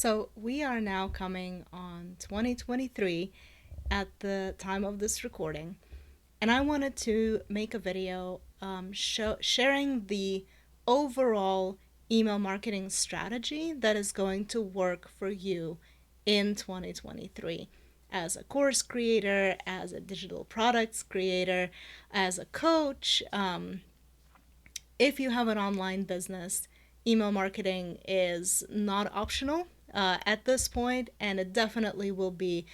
So we are now coming on 2023 at the time of this recording, and I wanted to make a video sharing the overall email marketing strategy that is going to work for you in 2023 as a course creator, as a digital products creator, as a coach. If you have an online business, email marketing is not optional at this point, and it definitely will be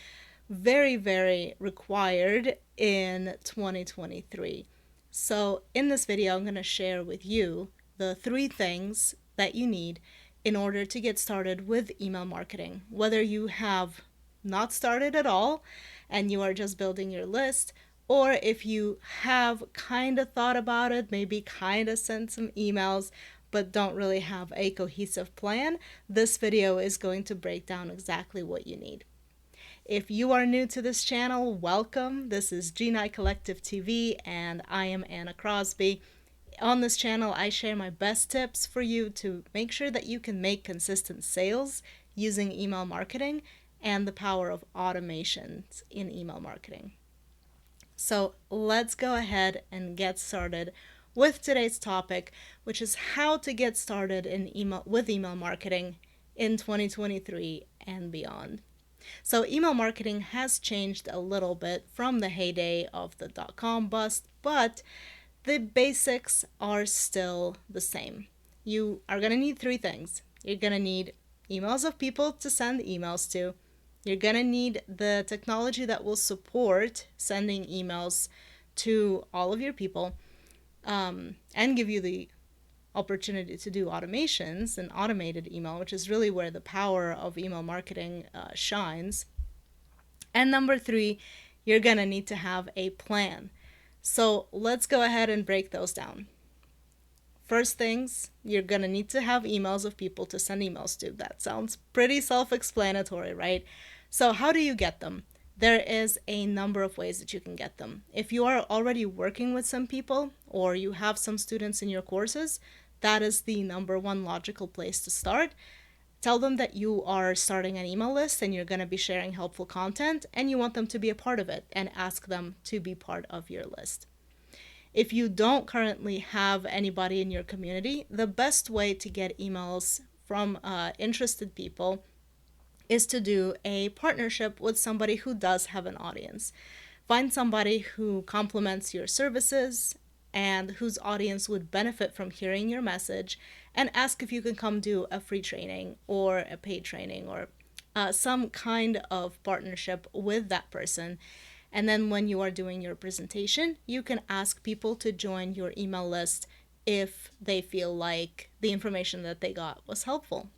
very, very required in 2023. So, in this video, I'm going to share with you the three things that you need in order to get started with email marketing. Whether you have not started at all and you are just building your list, or if you have kind of thought about it, maybe kind of sent some emails, but don't really have a cohesive plan, this video is going to break down exactly what you need. If you are new to this channel, welcome. This is G9 Collective TV, and I am Anna Crosby. On this channel, I share my best tips for you to make sure that you can make consistent sales using email marketing and the power of automations in email marketing. So let's go ahead and get started with today's topic, which is how to get started with email marketing in 2023 and beyond. So email marketing has changed a little bit from the heyday of the dot-com bust, but the basics are still the same. You are going to need three things. You're going to need emails of people to send emails to. You're going to need the technology that will support sending emails to all of your people, and give you the opportunity to do automations and automated email, which is really where the power of email marketing shines. And number three, you're going to need to have a plan. So let's go ahead and break those down. First things, you're going to need to have emails of people to send emails to. That sounds pretty self-explanatory, right? So how do you get them? There is a number of ways that you can get them. If you are already working with some people or you have some students in your courses, that is the number one logical place to start. Tell them that you are starting an email list and you're going to be sharing helpful content and you want them to be a part of it, and ask them to be part of your list. If you don't currently have anybody in your community, the best way to get emails from interested people is to do a partnership with somebody who does have an audience. Find somebody who complements your services and whose audience would benefit from hearing your message, and ask if you can come do a free training or a paid training or some kind of partnership with that person. And then when you are doing your presentation, you can ask people to join your email list if they feel like the information that they got was helpful.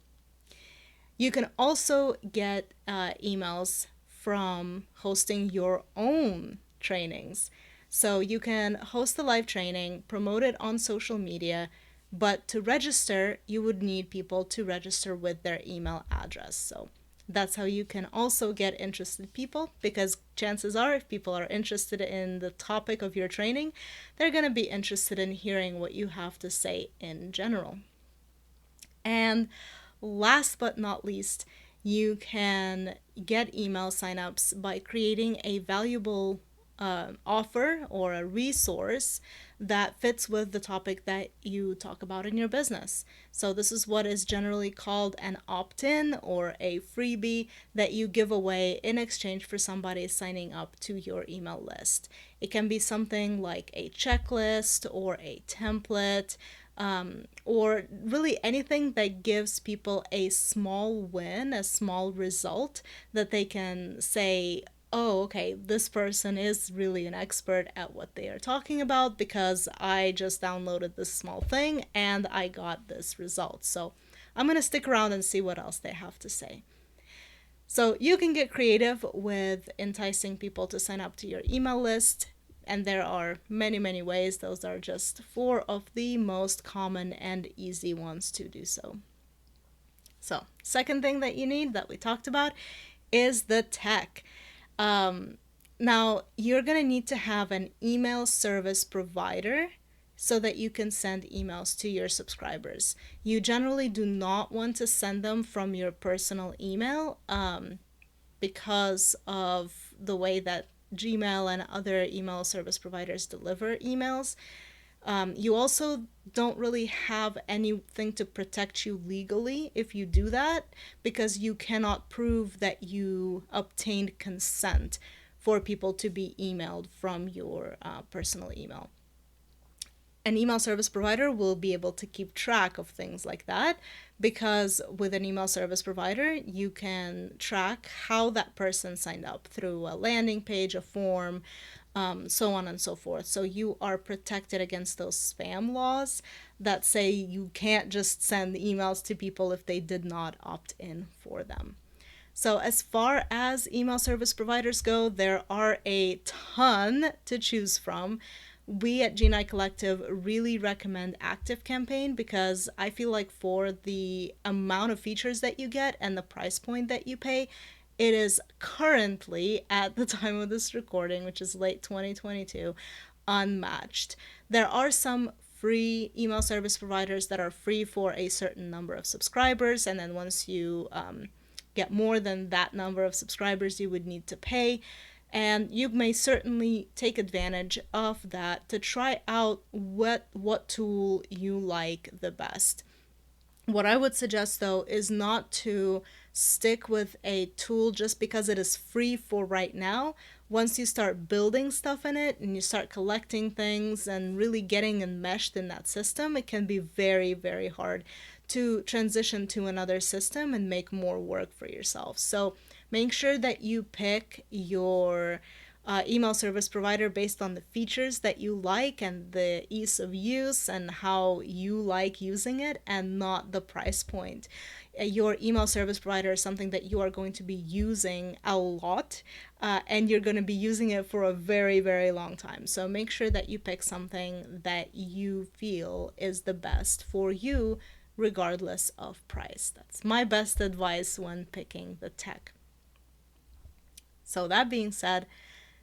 You can also get emails from hosting your own trainings. So you can host a live training, promote it on social media, but to register, you would need people to register with their email address. So that's how you can also get interested people, because chances are if people are interested in the topic of your training, they're going to be interested in hearing what you have to say in general. And last but not least, you can get email signups by creating a valuable offer or a resource that fits with the topic that you talk about in your business. So this is what is generally called an opt-in or a freebie that you give away in exchange for somebody signing up to your email list. It can be something like a checklist or a template, or really anything that gives people a small win, a small result that they can say, oh, okay, this person is really an expert at what they are talking about because I just downloaded this small thing and I got this result. So I'm going to stick around and see what else they have to say. So you can get creative with enticing people to sign up to your email list, and there are many, many ways. Those are just four of the most common and easy ones to do so. So, second thing that you need that we talked about is the tech. Now, you're going to need to have an email service provider so that you can send emails to your subscribers. You generally do not want to send them from your personal email because of the way that Gmail and other email service providers deliver emails. You also don't really have anything to protect you legally if you do that, because you cannot prove that you obtained consent for people to be emailed from your personal email. An email service provider will be able to keep track of things like that, because with an email service provider, you can track how that person signed up through a landing page, a form, so on and so forth. So you are protected against those spam laws that say you can't just send emails to people if they did not opt in for them. So as far as email service providers go, there are a ton to choose from. We at G9 Collective really recommend ActiveCampaign because I feel like for the amount of features that you get and the price point that you pay, it is currently, at the time of this recording, which is late 2022, unmatched. There are some free email service providers that are free for a certain number of subscribers, and then once you get more than that number of subscribers, you would need to pay. And you may certainly take advantage of that to try out what tool you like the best. What I would suggest, though, is not to stick with a tool just because it is free for right now. Once you start building stuff in it and you start collecting things and really getting enmeshed in that system, it can be very, very hard to transition to another system and make more work for yourself. So make sure that you pick your email service provider based on the features that you like and the ease of use and how you like using it, and not the price point. Your email service provider is something that you are going to be using a lot, and you're going to be using it for a very, very long time. So make sure that you pick something that you feel is the best for you, regardless of price. That's my best advice when picking the tech. So that being said,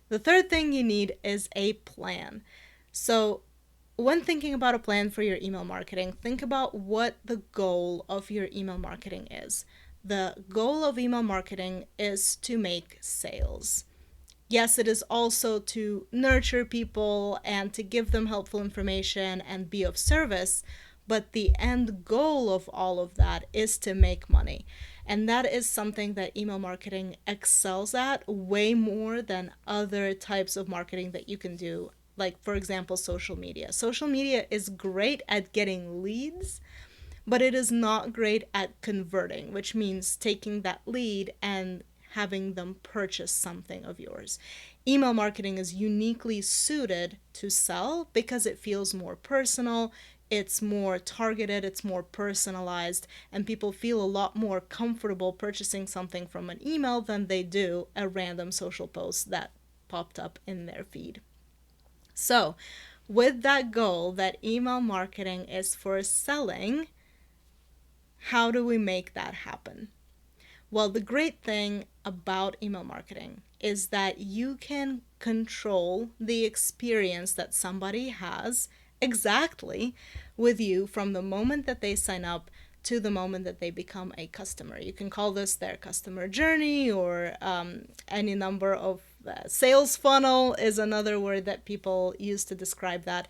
the third thing you need is a plan. So when thinking about a plan for your email marketing, think about what the goal of your email marketing is. The goal of email marketing is to make sales. Yes, it is also to nurture people and to give them helpful information and be of service, but the end goal of all of that is to make money. And that is something that email marketing excels at way more than other types of marketing that you can do. Like, for example, social media. Social media is great at getting leads, but it is not great at converting, which means taking that lead and having them purchase something of yours. Email marketing is uniquely suited to sell because it feels more personal, it's more targeted, it's more personalized, and people feel a lot more comfortable purchasing something from an email than they do a random social post that popped up in their feed. So, with that goal that email marketing is for selling, how do we make that happen? Well, the great thing about email marketing is that you can control the experience that somebody has exactly with you from the moment that they sign up to the moment that they become a customer. You can call this their customer journey, or any number of sales funnel is another word that people use to describe that.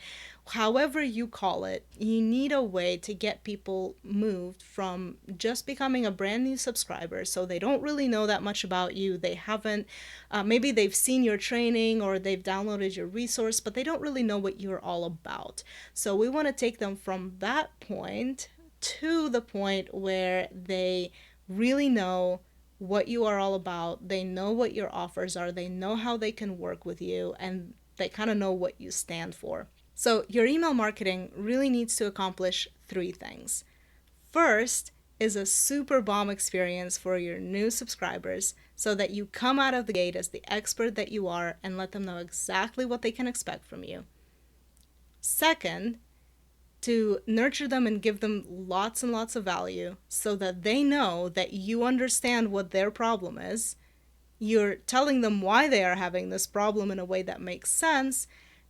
However you call it, you need a way to get people moved from just becoming a brand new subscriber, so they don't really know that much about you. They haven't, maybe they've seen your training or they've downloaded your resource, but they don't really know what you're all about. So we want to take them from that point to the point where they really know what you are all about, they know what your offers are, they know how they can work with you, and they kind of know what you stand for. So your email marketing really needs to accomplish three things. First is a super bomb experience for your new subscribers so that you come out of the gate as the expert that you are and let them know exactly what they can expect from you. Second, to nurture them and give them lots and lots of value so that they know that you understand what their problem is. You're telling them why they are having this problem in a way that makes sense,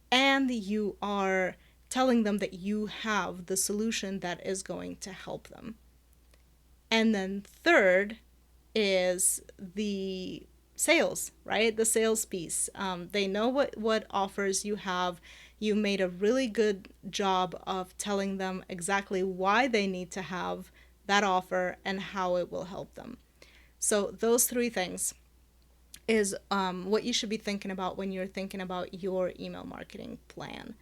and you are telling them that you have the solution that is going to help them. And then third is the sales, right? The sales piece. They know what offers you have. You made a really good job of telling them exactly why they need to have that offer and how it will help them. So those three things is what you should be thinking about when you're thinking about your email marketing plan.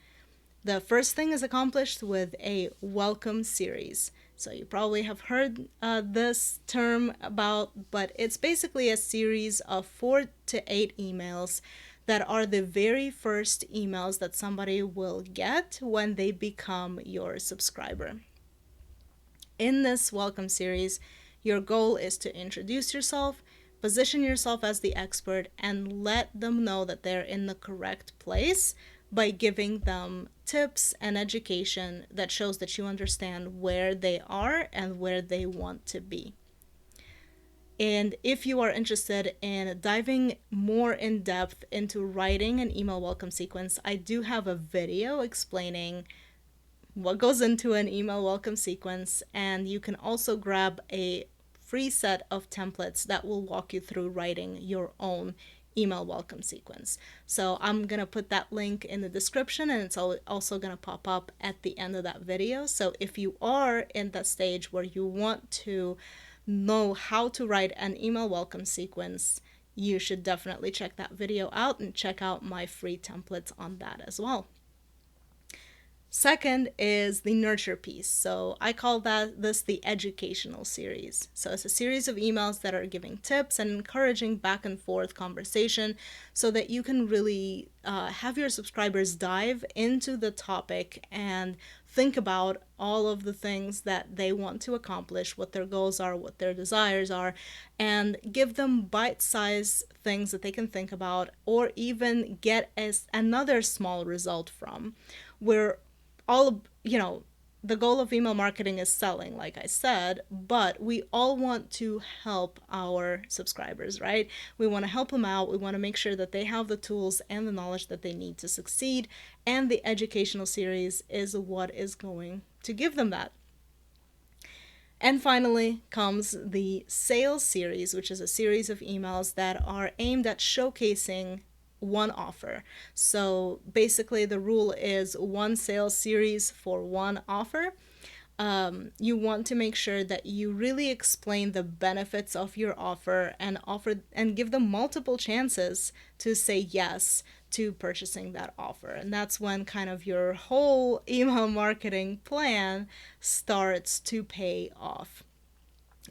The first thing is accomplished with a welcome series. So you probably have heard this term about, but it's basically a series of 4 to 8 emails that are the very first emails that somebody will get when they become your subscriber. In this welcome series, your goal is to introduce yourself, position yourself as the expert, and let them know that they're in the correct place by giving them tips and education that shows that you understand where they are and where they want to be. And if you are interested in diving more in depth into writing an email welcome sequence, I do have a video explaining what goes into an email welcome sequence, and you can also grab a free set of templates that will walk you through writing your own email welcome sequence. So I'm going to put that link in the description, and it's also going to pop up at the end of that video. So if you are in that stage where you want to know how to write an email welcome sequence, you should definitely check that video out and check out my free templates on that as well. Second is the nurture piece. So I call this the educational series. So it's a series of emails that are giving tips and encouraging back and forth conversation so that you can really have your subscribers dive into the topic and think about all of the things that they want to accomplish, what their goals are, what their desires are, and give them bite-sized things that they can think about or even get another small result from. Where the goal of email marketing is selling, like I said, but we all want to help our subscribers, right? We want to help them out. We want to make sure that they have the tools and the knowledge that they need to succeed. And the educational series is what is going to give them that. And finally comes the sales series, which is a series of emails that are aimed at showcasing one offer. So basically the rule is one sales series for one offer. You want to make sure that you really explain the benefits of your offer and give them multiple chances to say yes to purchasing that offer. And that's when kind of your whole email marketing plan starts to pay off,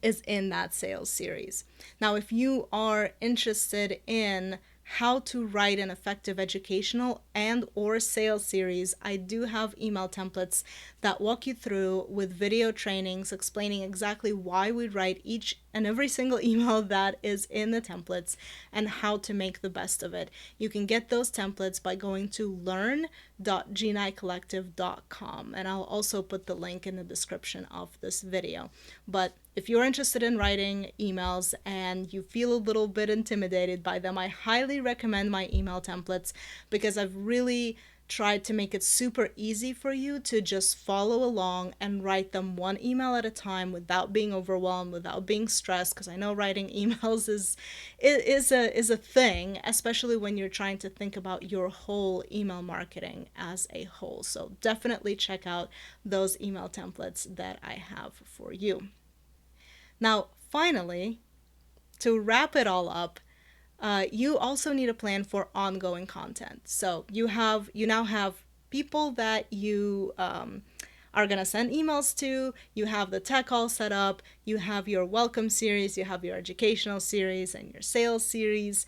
is in that sales series. Now, if you are interested in how to write an effective educational and or sales series, I do have email templates that walk you through with video trainings explaining exactly why we write each and every single email that is in the templates and how to make the best of it. You can get those templates by going to learn.genicollective.com, and I'll also put the link in the description of this video. But if you're interested in writing emails and you feel a little bit intimidated by them, I highly recommend my email templates because I've really tried to make it super easy for you to just follow along and write them one email at a time without being overwhelmed, without being stressed, because I know writing emails is a thing, especially when you're trying to think about your whole email marketing as a whole. So definitely check out those email templates that I have for you. Now, finally, to wrap it all up, you also need a plan for ongoing content. So you now have people that you are going to send emails to, you have the tech all set up, you have your welcome series, you have your educational series and your sales series.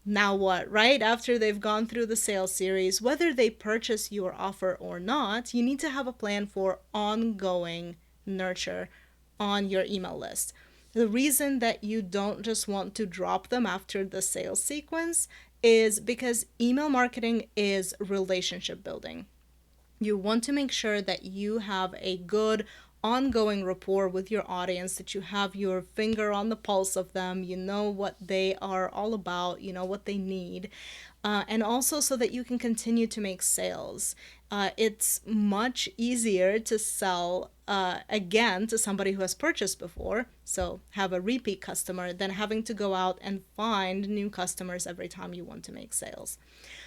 Now what, right? After they've gone through the sales series, whether they purchase your offer or not, you need to have a plan for ongoing nurture on your email list. The reason that you don't just want to drop them after the sales sequence is because email marketing is relationship building. You want to make sure that you have a good ongoing rapport with your audience, that you have your finger on the pulse of them, you know what they are all about, you know what they need, and also so that you can continue to make sales. it's much easier to sell again to somebody who has purchased before, so have a repeat customer, than having to go out and find new customers every time you want to make sales.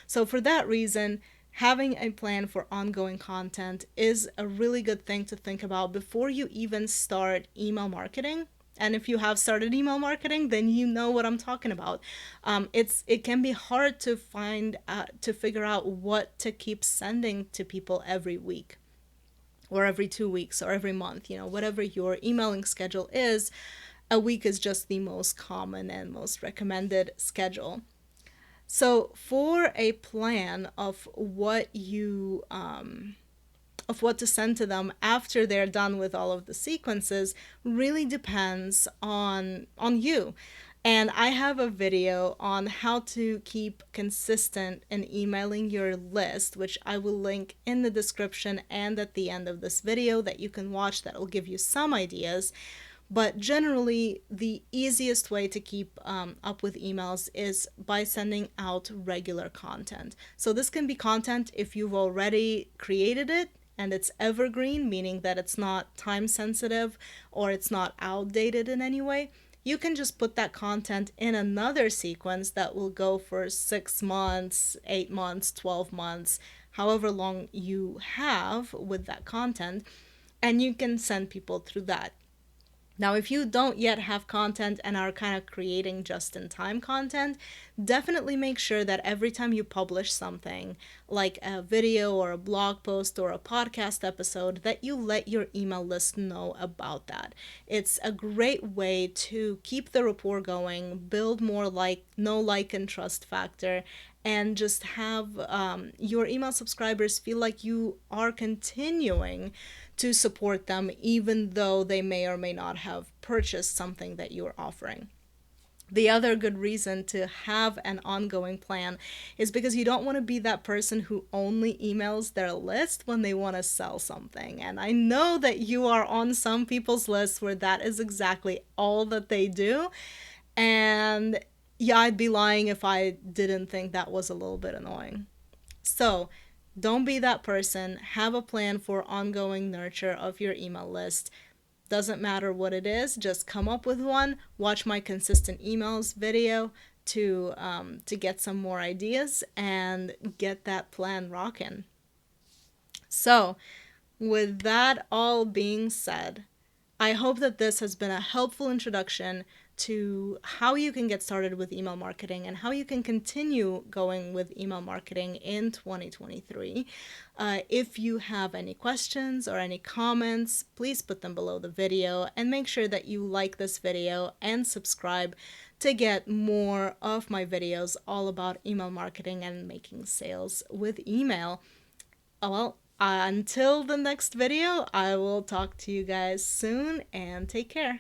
So for that reason, having a plan for ongoing content is a really good thing to think about before you even start email marketing. And if you have started email marketing, then you know what I'm talking about. It can be hard to figure out what to keep sending to people every week, or every 2 weeks, or every month. Whatever your emailing schedule is, a week is just the most common and most recommended schedule. So for a plan of what to send to them after they're done with all of the sequences really depends on you. And I have a video on how to keep consistent in emailing your list, which I will link in the description and at the end of this video, that you can watch, that will give you some ideas. But generally, the easiest way to keep up with emails is by sending out regular content. So this can be content if you've already created it and it's evergreen, meaning that it's not time sensitive or it's not outdated in any way. You can just put that content in another sequence that will go for 6 months, 8 months, 12 months, however long you have with that content, and you can send people through that. Now, if you don't yet have content and are kind of creating just-in-time content, definitely make sure that every time you publish something, like a video or a blog post or a podcast episode, that you let your email list know about that. It's a great way to keep the rapport going, build more know, like, and trust factor, and just have your email subscribers feel like you are continuing to support them, even though they may or may not have purchased something that you're offering. The other good reason to have an ongoing plan is because you don't want to be that person who only emails their list when they want to sell something. And I know that you are on some people's lists where that is exactly all that they do. And yeah, I'd be lying if I didn't think that was a little bit annoying. So don't be that person. Have a plan for ongoing nurture of your email list. Doesn't matter what it is, just come up with one. Watch my consistent emails video to get some more ideas and get that plan rocking. So with that all being said, I hope that this has been a helpful introduction to how you can get started with email marketing and how you can continue going with email marketing in 2023. If you have any questions or any comments, please put them below the video, and make sure that you like this video and subscribe to get more of my videos all about email marketing and making sales with email. Well, until the next video, I will talk to you guys soon, and take care.